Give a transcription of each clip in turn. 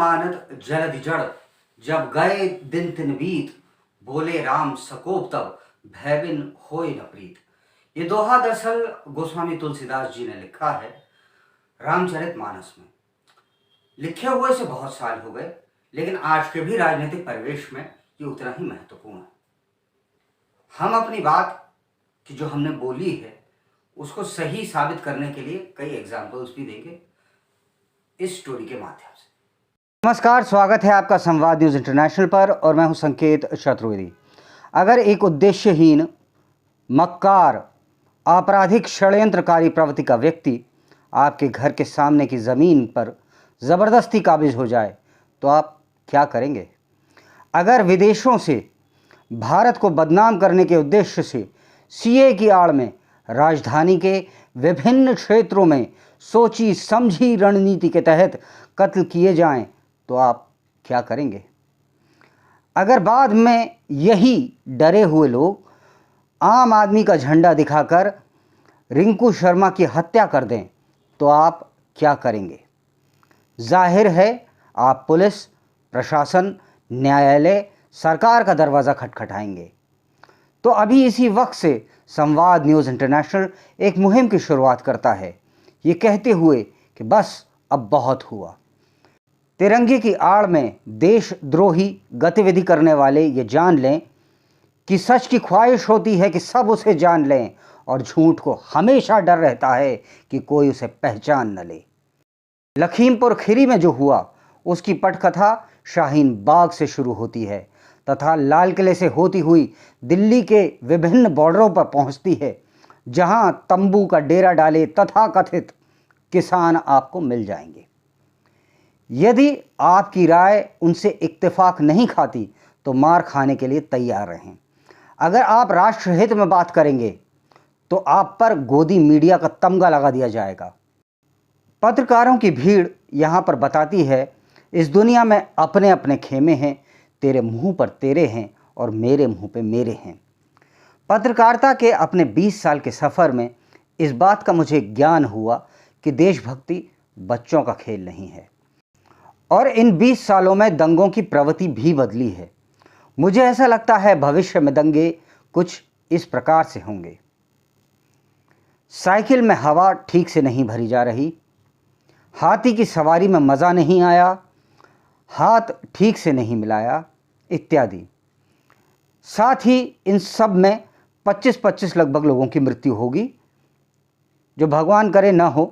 मानत जलधि जड़, जब गए दिन तिन बीत, बोले राम सकोप तब, भय बिन होय न प्रीत। ये दोहा दरअसल गोस्वामी तुलसीदास जी ने लिखा है रामचरितमानस में। लिखे हुए से बहुत साल हो गए, लेकिन आज के भी राजनीतिक परिवेश में ये उतना ही महत्वपूर्ण है। हम अपनी बात की जो हमने बोली है उसको सही साबित करने के लिए कई एग्जाम्पल्स भी देंगे इस स्टोरी के माध्यम से। नमस्कार, स्वागत है आपका संवाद न्यूज़ इंटरनेशनल पर और मैं हूं संकेत चतुर्वेदी। अगर एक उद्देश्यहीन, मक्कार, आपराधिक षड्यंत्रकारी प्रवृत्ति का व्यक्ति आपके घर के सामने की ज़मीन पर ज़बरदस्ती काबिज हो जाए तो आप क्या करेंगे? अगर विदेशों से भारत को बदनाम करने के उद्देश्य से सीए की आड़ में राजधानी के विभिन्न क्षेत्रों में सोची समझी रणनीति के तहत कत्ल किए जाएं तो आप क्या करेंगे? अगर बाद में यही डरे हुए लोग आम आदमी का झंडा दिखाकर रिंकू शर्मा की हत्या कर दें तो आप क्या करेंगे? जाहिर है आप पुलिस, प्रशासन, न्यायालय, सरकार का दरवाज़ा खटखटाएंगे। तो अभी इसी वक्त से संवाद न्यूज़ इंटरनेशनल एक मुहिम की शुरुआत करता है, ये कहते हुए कि बस अब बहुत हुआ। तिरंगे की आड़ में देशद्रोही गतिविधि करने वाले ये जान लें कि सच की ख्वाहिश होती है कि सब उसे जान लें और झूठ को हमेशा डर रहता है कि कोई उसे पहचान न ले। लखीमपुर खीरी में जो हुआ उसकी पटकथा शाहीन बाग से शुरू होती है तथा लाल किले से होती हुई दिल्ली के विभिन्न बॉर्डरों पर पहुंचती है, जहां तंबू का डेरा डाले तथाकथित किसान आपको मिल जाएंगे। यदि आपकी राय उनसे इत्तेफाक नहीं खाती तो मार खाने के लिए तैयार रहें। अगर आप राष्ट्रहित में बात करेंगे तो आप पर गोदी मीडिया का तमगा लगा दिया जाएगा। पत्रकारों की भीड़ यहाँ पर बताती है, इस दुनिया में अपने अपने खेमे हैं, तेरे मुंह पर तेरे हैं और मेरे मुंह पे मेरे हैं। पत्रकारिता के अपने 20 साल के सफ़र में इस बात का मुझे ज्ञान हुआ कि देशभक्ति बच्चों का खेल नहीं है और इन 20 सालों में दंगों की प्रवृत्ति भी बदली है। मुझे ऐसा लगता है भविष्य में दंगे कुछ इस प्रकार से होंगे। साइकिल में हवा ठीक से नहीं भरी जा रही, हाथी की सवारी में मज़ा नहीं आया, हाथ ठीक से नहीं मिलाया, इत्यादि। साथ ही इन सब में 25-25 लगभग लोगों की मृत्यु होगी, जो भगवान करे न हो।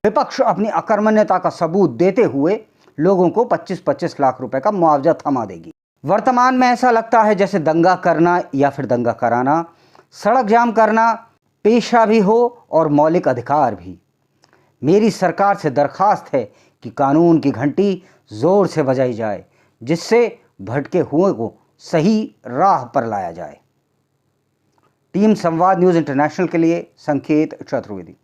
विपक्ष अपनी अकर्मण्यता का सबूत देते हुए लोगों को 25-25 लाख रुपए का मुआवजा थमा देगी। वर्तमान में ऐसा लगता है जैसे दंगा करना या फिर दंगा कराना, सड़क जाम करना पेशा भी हो और मौलिक अधिकार भी। मेरी सरकार से दरखास्त है कि कानून की घंटी ज़ोर से बजाई जाए, जिससे भटके हुए को सही राह पर लाया जाए। टीम संवाद न्यूज़ इंटरनेशनल के लिए संकेत चतुर्वेदी।